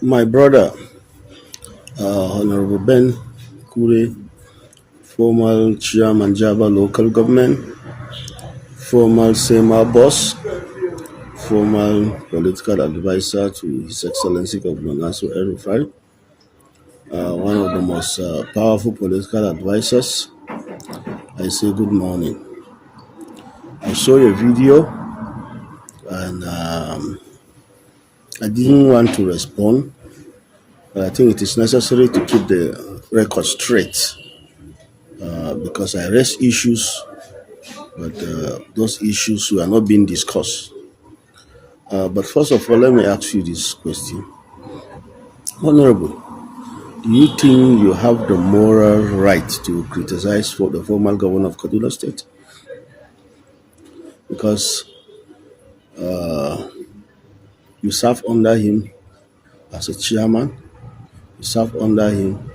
My brother, Honorable Ben Kure, former chairman Java local government, former SEMA boss, former political advisor to His Excellency Governor Nasser El-Rufai, one of the most powerful political advisors. I say good morning. I saw your video and I didn't want to respond, but I think it is necessary to keep the record straight because I raised issues, but those issues were not being discussed. But first of all, let me ask you this question. Honorable, do you think you have the moral right to criticize for the former governor of Kaduna State? Because you serve under him as a chairman, you serve under him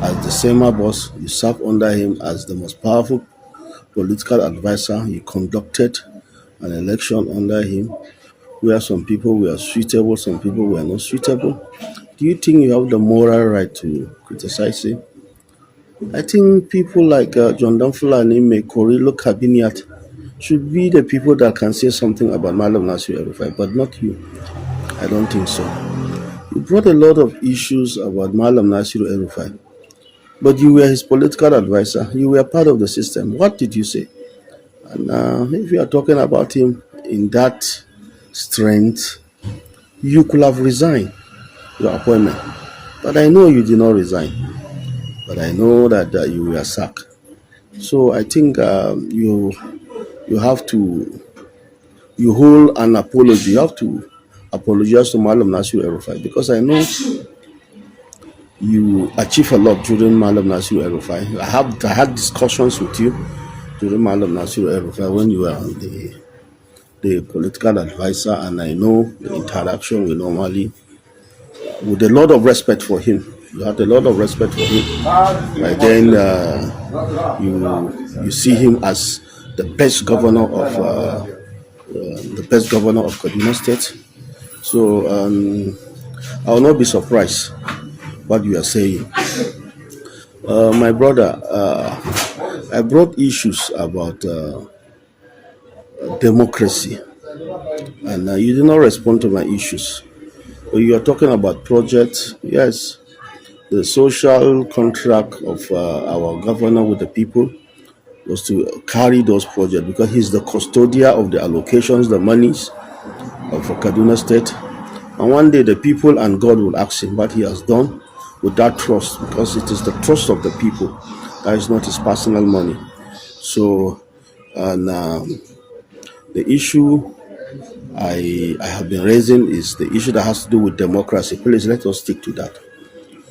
as the SEMA boss, you serve under him as the most powerful political advisor. You conducted an election under him where some people were suitable, some people were not suitable. Do you think you have the moral right to criticize him? I think people like John Dunfulani, Korilo Cabinet should be the people that can say something about Malam Nasir El-Rufai, but not you. I don't think so. You brought a lot of issues about Malam Nasir El-Rufai, but you were his political advisor. You were part of the system. What did you say? And if you are talking about him in that strength, you could have resigned your appointment. But I know you did not resign. But I know that you were sacked. So I think you have to you hold an apology. You have to apologize to Malam Nasir El-Rufai because I know you achieved a lot during Malam Nasir El-Rufai. I had discussions with you during Malam Nasir El-Rufai when you were the political advisor, and I know the interaction we normally with a lot of respect for him. You had a lot of respect for him. By then, you see him as the best governor of Kaduna State. So I will not be surprised what you are saying. My brother, I brought issues about democracy, and you did not respond to my issues. You are talking about projects. Yes, the social contract of our governor with the people was to carry those projects because he's the custodian of the allocations, the monies of Kaduna State. And one day the people and God will ask him what he has done with that trust, because it is the trust of the people. That is not his personal money. So, and the issue I have been raising is the issue that has to do with democracy. Please let us stick to that.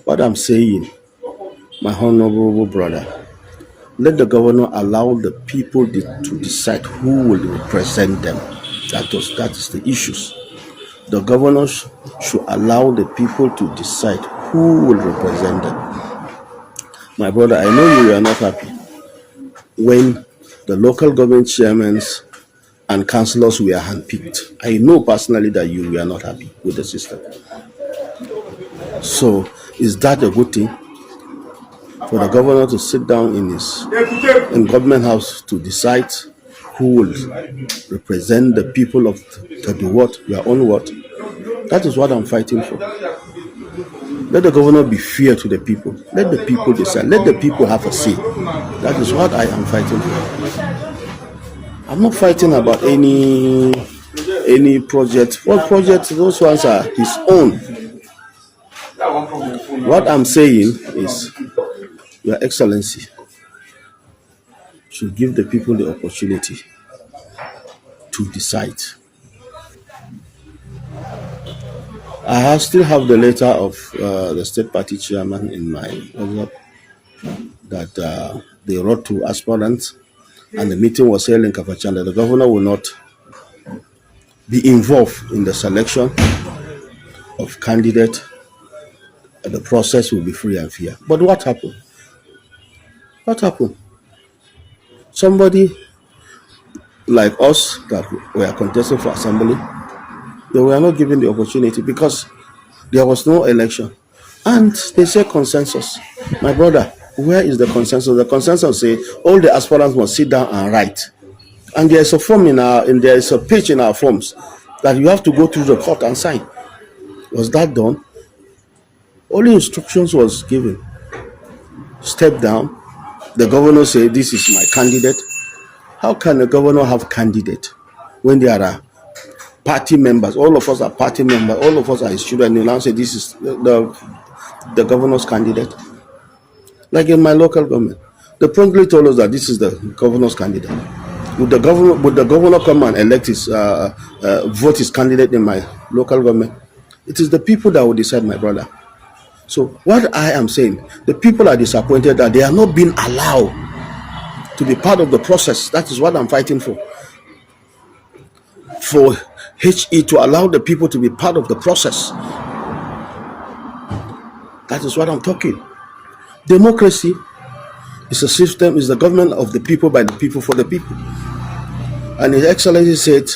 What I'm saying, my honorable brother, let the governor allow the people to decide who will represent them. That is the issues. The governor should allow the people to decide who will represent them. My brother, I know you are not happy when the local government chairmen and councillors were handpicked. I know personally that you were not happy with the system. So, is that a good thing? For the governor to sit down in government house to decide who will represent the people of your own what? That is what I'm fighting for. Let the governor be fair to the people. Let the people decide. Let the people have a say. That is what I am fighting for. I'm not fighting about any project. What projects? Those ones are his own. What I'm saying is, Your Excellency should give the people the opportunity to decide. I still have the letter of the state party chairman in my envelope that they wrote to aspirants, and the meeting was held in Kafachanda. The governor will not be involved in the selection of candidate. The process will be free and fair. But what happened? What happened? Somebody like us that were contesting for assembly, they were not given the opportunity because There was no election. And they say consensus. My brother, where is the consensus? The consensus say all the aspirants must sit down and write. And there is a form there is a page in our forms that you have to go through the court and sign. Was that done? Only instructions was given. Step down. The governor said, "This is my candidate." How can a governor have candidate when there are party members? All of us are party members. All of us are his children. You now say this is the governor's candidate. Like in my local government, they promptly told us that this is the governor's candidate. Would the governor come and elect his vote his candidate in my local government? It is the people that will decide, my brother. So what I am saying, the people are disappointed that they are not being allowed to be part of the process. That is what I'm fighting for. For HE to allow the people to be part of the process. That is what I'm talking. Democracy is a system, is the government of the people, by the people, for the people. And His Excellency said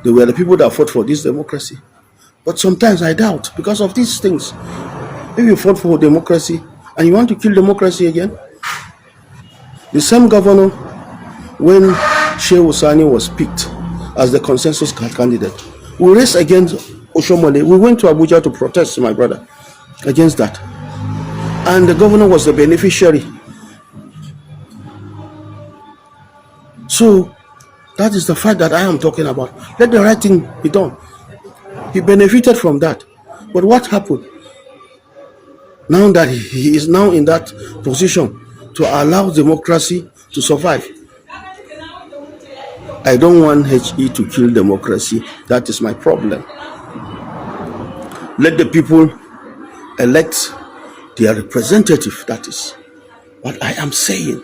they were the people that fought for this democracy. But sometimes I doubt because of these things. If you fought for democracy and you want to kill democracy again, the same governor, when Sani was picked as the consensus candidate, we raced against Oshomole. We went to Abuja to protest, my brother, against that. And the governor was the beneficiary. So that is the fact that I am talking about. Let the right thing be done. He benefited from that. But what happened? Now that he is now in that position to allow democracy to survive. I don't want HE to kill democracy. That is my problem. Let the people elect their representative. That is what I am saying.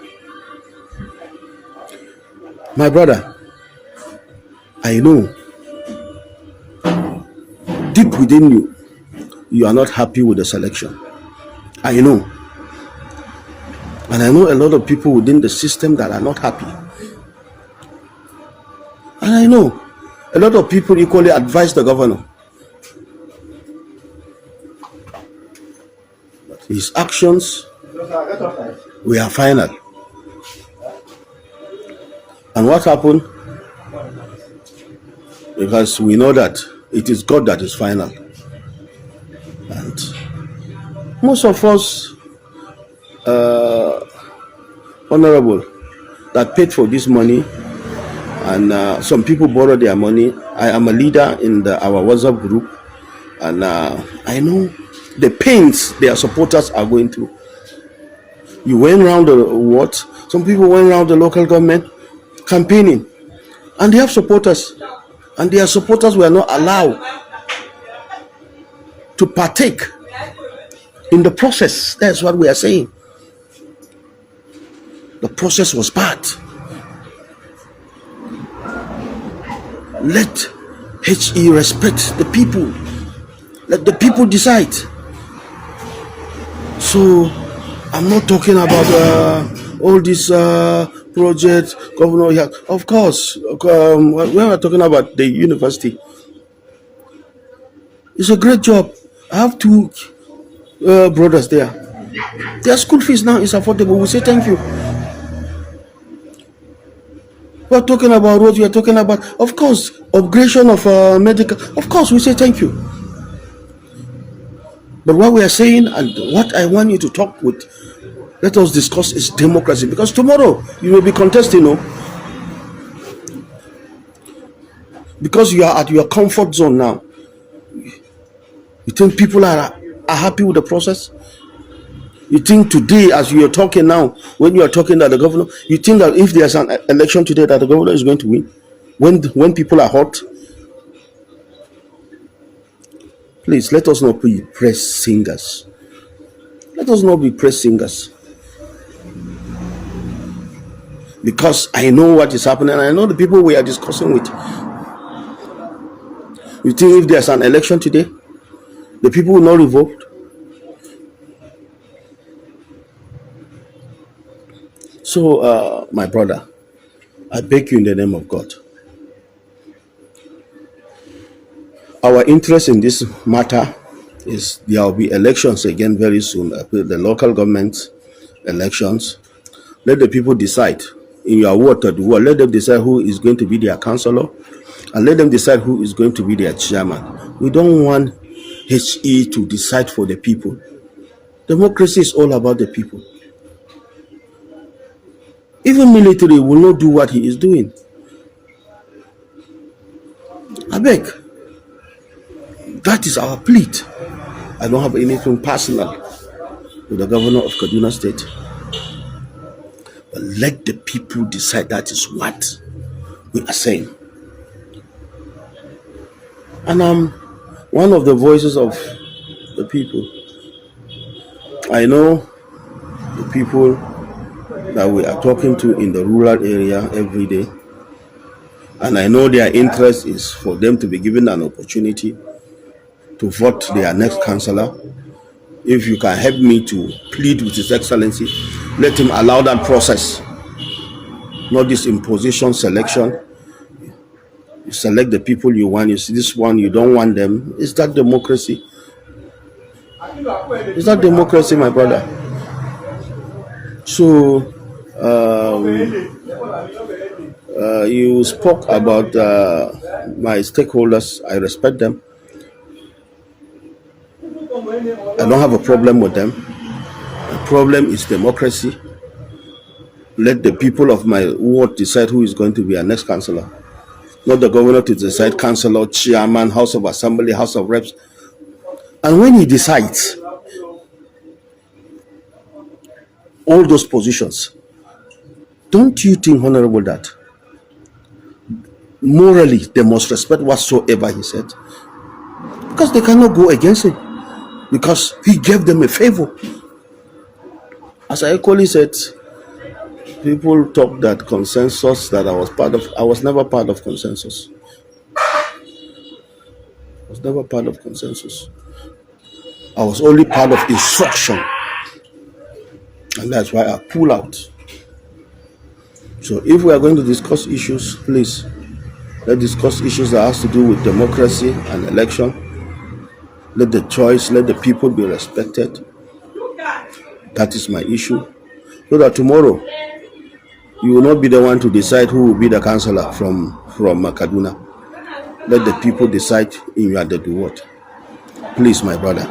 My brother, I know deep within you, you are not happy with the selection. I know. And I know a lot of people within the system that are not happy. And I know a lot of people equally advise the governor. But his actions were final. And what happened? Because we know that it is God that is final. And most of us, honorable, that paid for this money, and some people borrow their money. I am a leader in our WhatsApp group, and I know the pains their supporters are going through. You went around the what? Some people went around the local government campaigning, and they have supporters, and their supporters were not allowed to partake in the process. That's what we are saying. The process was bad. Let HE respect the people. Let the people decide. So I'm not talking about all these projects, governor. Yeah, of course, when we're talking about the university, it's a great job. I have two brothers there. Their school fees now is affordable. We say thank you. We're talking about roads. We are talking about, of course, upgradation of medical. Of course, we say thank you. But what we are saying, and what I want you to talk with, let us discuss, is democracy. Because tomorrow you will be contesting, because you are at your comfort zone now. You think people are happy with the process? You think today, as you are talking now, when you are talking to the governor, you think that if there's an election today, that the governor is going to win? When people are hot? Please, let us not be praise singers. Let us not be praise singers. Because I know what is happening, and I know the people we are discussing with. You think if there's an election today, the people will not revolt? So, my brother, I beg you in the name of God, our interest in this matter is there will be elections again very soon, the local government elections. Let the people decide in your ward to do what. Let them decide who is going to be their councillor, and let them decide who is going to be their chairman. We don't want HE to decide for the people. Democracy is all about the people. Even military will not do what he is doing. I beg. That is our plea. I don't have anything personal with the governor of Kaduna State. But let the people decide. That is what we are saying. And I'm one of the voices of the people. I know the people that we are talking to in the rural area every day. And I know their interest is for them to be given an opportunity to vote their next councillor. If you can help me to plead with His Excellency, let him allow that process, not this imposition selection. You select the people you want. You see this one, you don't want them. Is that democracy? Is that democracy, my brother? So, you spoke about my stakeholders. I respect them. I don't have a problem with them. The problem is democracy. Let the people of my ward decide who is going to be our next councillor. Not the governor to decide councillor, chairman, House of Assembly, House of Reps. And when he decides all those positions, don't you think, Honorable, that morally they must respect whatsoever he said? Because they cannot go against it. Because he gave them a favor. As I equally said, people talk that consensus that I was part of. I was never part of consensus. I was never part of consensus. I was only part of instruction. And that's why I pull out. So if we are going to discuss issues, please, let's discuss issues that has to do with democracy and election. Let the choice, let the people be respected. That is my issue. So that tomorrow, you will not be the one to decide who will be the councillor from Kaduna. Let the people decide in your do what. Please, my brother.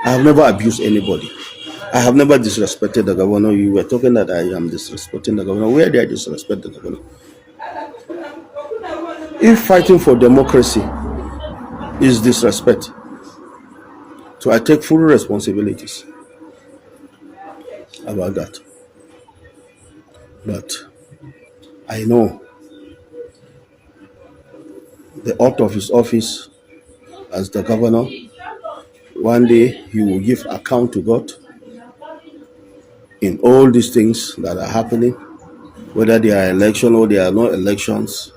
I have never abused anybody. I have never disrespected the governor. You were talking that I am disrespecting the governor. Where did I disrespect the governor? If fighting for democracy is disrespect, so I take full responsibilities about that. But I know the oath of his office as the governor, one day he will give account to God in all these things that are happening, whether they are election or they are not elections.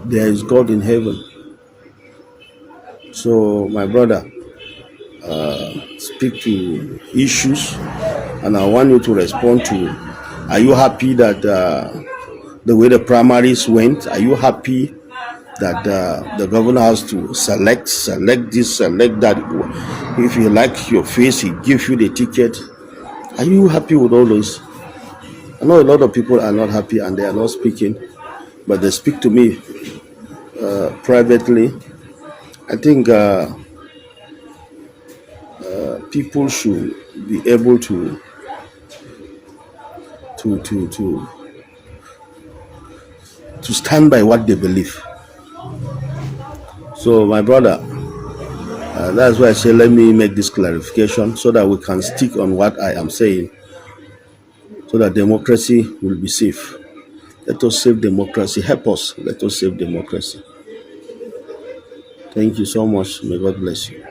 There is God in heaven. So, my brother, speak to issues, and I want you to respond to, are you happy that the way the primaries went? Are you happy that the governor has to select this, select that? If you like your face, he gives you the ticket. Are you happy with all those? I know a lot of people are not happy and they are not speaking, but they speak to me privately. I think people should be able to stand by what they believe. So, my brother, that's why I say let me make this clarification so that we can stick on what I am saying, so that democracy will be safe. Let us save democracy. Help us. Let us save democracy. Thank you so much. May God bless you.